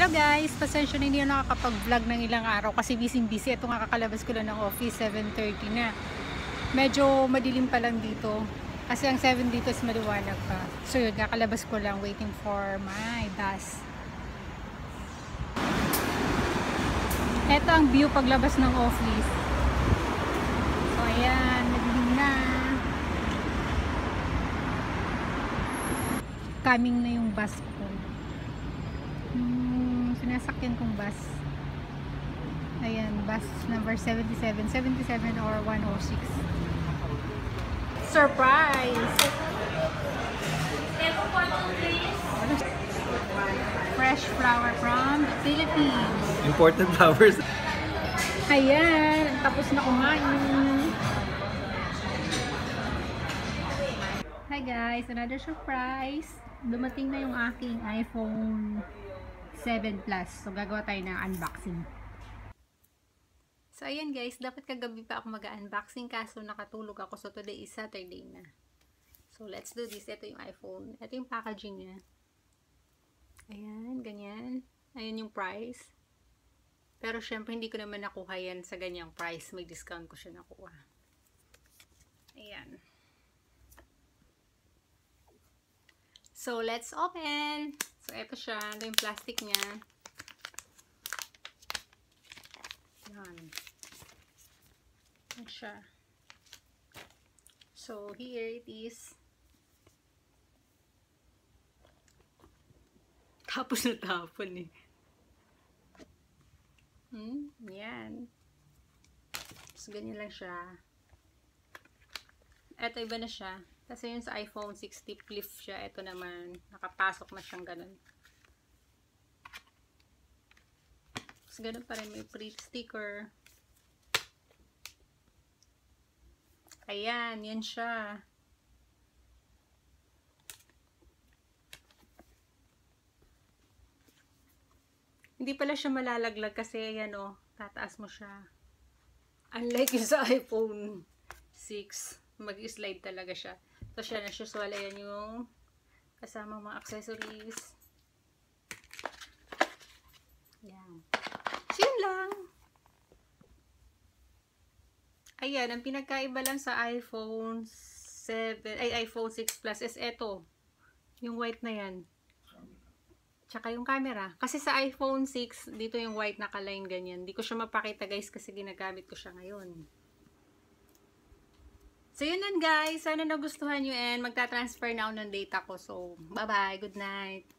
Hello guys, pasensya na hindi ako nakakapag-vlog ng ilang araw kasi busy. Ito nga kakalabas ko lang ng office, 7:30 na. Medyo madilim pa lang dito. Kasi ang 7 dito is maliwanag pa. So yun, kakalabas ko lang waiting for my bus. Ito ang view paglabas ng office. So ayan, madilim na. Coming na yung bus ko. Sinasakyan kong bus. Ayan, bus number 77 or 106. Surprise! Fresh flower from the Philippines. Imported flowers. Ayan, tapos na kumain. Hi guys, another surprise. Dumating na yung aking iPhone 7 Plus. So, gagawa tayo ng unboxing. So, ayan guys. Dapat kagabi pa ako mag-unboxing kaso nakatulog ako. So, today is Saturday na. So, let's do this. Ito yung iPhone. Ito yung packaging niya. Ayan, ganyan. Ayan yung price. Pero, syempre, hindi ko naman nakuha yan sa ganyang price. May discount ko siya nakuha. Ayan. So, let's open! So, ito siya. Ito yung plastic niya. Yan. Ito siya. So, here it is. Tapos na tapon eh. Yan. So, ganyan lang siya. Ito, iba na siya. Kasi yun sa iPhone 60 flip siya. Ito naman, nakapasok na siyang ganun. Tapos ganun pa rin, may print sticker. Ayan, yan siya. Hindi pala siya malalaglag kasi ayan o, tataas mo siya. Unlike yung sa iPhone 6, mag-slide talaga siya. So, siya na usual. Ayan yung kasama mga accessories. Ayan. So, yun lang. Ayan, ang pinagkaiba lang sa iPhone 7, iPhone 6 Plus is eto. Yung white na yan. Tsaka yung camera. Kasi sa iPhone 6, dito yung white naka-line ganyan. Hindi ko siya mapakita guys kasi ginagamit ko siya ngayon. So, yun lang guys. Sana nagustuhan nyo and magta-transfer na ako ng data ko. So, bye-bye. Good night.